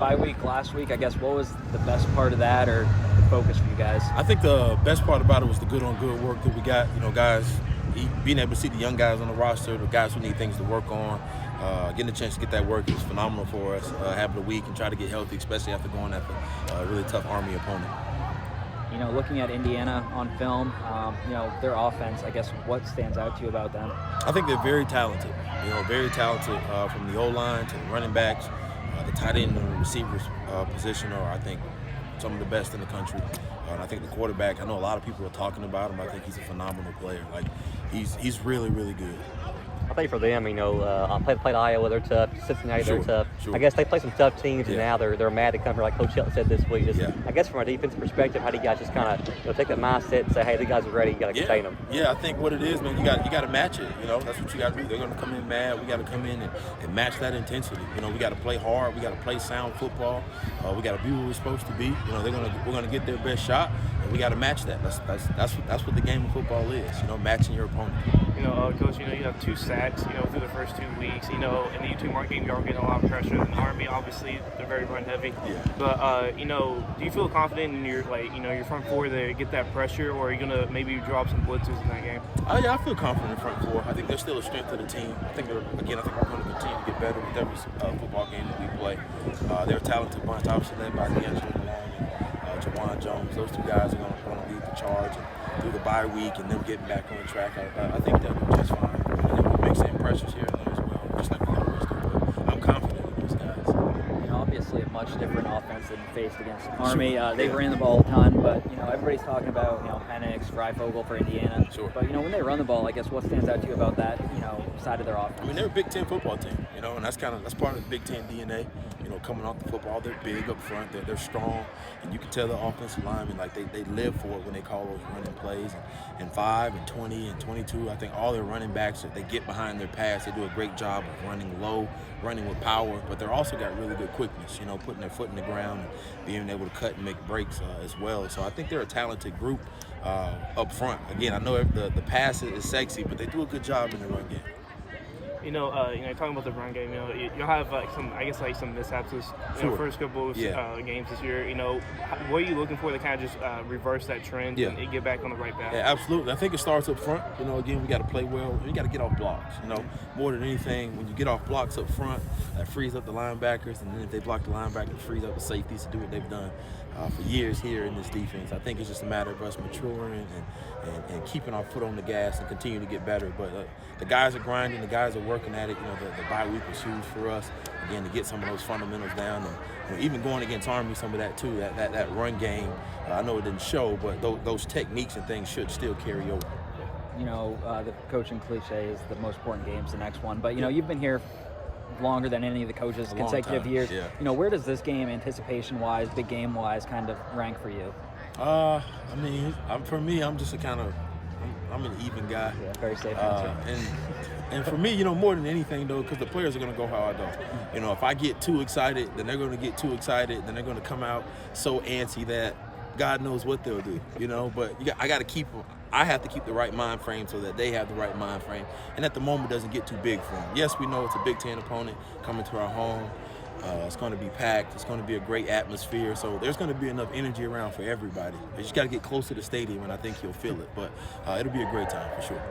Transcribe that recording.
bye week last week. I guess what was the best part of that or the focus for you guys? I think the best part about it was the good-on-good work that we got. Guys, being able to see the young guys on the roster, the guys who need things to work on, getting a chance to get that work is phenomenal for us. Having a week and try to get healthy, especially after going after a really tough Army opponent. Looking at Indiana on film, their offense, I guess what stands out to you about them? I think they're very talented. Very talented from the O-line to the running backs, the tight end and the receivers position are, I think, some of the best in the country. And I think the quarterback, I know a lot of people are talking about him. I think he's a phenomenal player. He's really, really good. I think for them, played Iowa, they're tough. Cincinnati, they're tough. Sure. I guess they play some tough teams, and now they're mad to come here, like Coach Shelton said this week. I guess from a defensive perspective, how do you guys just kind of take that mindset and say, hey, the guys are ready, you got to contain them? Yeah, I think what it is, man, you got to match it. That's what you got to do. They're going to come in mad. We got to come in and match that intensity. We got to play hard. We got to play sound football. We got to be where we're supposed to be. We're going to get their best shot, and we got to match that. That's what the game of football is. Matching your opponent. Coach, you have 2 sacks, through the first 2 weeks. In the U2 market game, you are getting a lot of pressure. In the Army, obviously, they're very run heavy. Yeah. But, do you feel confident in your front four to get that pressure, or are you going to maybe drop some blitzes in that game? Yeah, I feel confident in front four. I think they're still a strength of the team. I think we're going to continue to get better with every football game that we play. They're a talented bunch, obviously led by D'Angelo Malone and Jawan Jones. Those 2 guys are going to lead the charge and through the bye week and them getting back on track. I think they'll do just fine. We make some pressures here and there as well, just like we always do. But I'm confident in those guys. Obviously a much different offense than you faced against Army. They ran the ball a ton, but everybody's talking about Penix, Freifogel for Indiana. Sure. But when they run the ball, I guess what stands out to you about that side of their offense? They're a Big Ten football team, and that's part of the Big Ten DNA. Coming off the football, they're big up front, they're strong, and you can tell the offensive linemen they live for it when they call those running plays. And 5 and 20 and 22, I think all their running backs, they get behind their pass. They do a great job of running low, running with power, but they're also got really good quickness. Putting their foot in the ground and being able to cut and make breaks as well. So I think they're a talented group up front. Again, I know the pass is sexy, but they do a good job in the run game. Talking about the run game, you'll have some mishaps this first couple of games this year. What are you looking for to kind of just reverse that trend and get back on the right path? Yeah, absolutely. I think it starts up front. Again, we got to play well. We got to get off blocks. More than anything, when you get off blocks up front, that frees up the linebackers, and then if they block the linebackers, it frees up the safeties to do what they've done for years here in this defense. I think it's just a matter of us maturing and keeping our foot on the gas and continue to get better. But the guys are grinding. The guys are working at it. The bye week was huge for us, again, to get some of those fundamentals down. And even going against Army, some of that too, that run game, I know it didn't show, but those techniques and things should still carry over. The coaching cliche is the most important game's the next one. But, you've been here longer than any of the coaches consecutive years. Yeah. Where does this game, anticipation-wise, big game-wise, kind of rank for you? For me, I'm just I'm an even guy. Yeah, very safe answer. And for me, more than anything, though, because the players are going to go how I go. If I get too excited, then they're going to get too excited. Then they're going to come out so antsy that God knows what they'll do. But I have to keep the right mind frame so that they have the right mind frame. And at the moment, it doesn't get too big for them. Yes, we know it's a Big Ten opponent coming to our home. It's going to be packed. It's going to be a great atmosphere. So there's going to be enough energy around for everybody. You just got to get close to the stadium, and I think you'll feel it. But it'll be a great time for sure.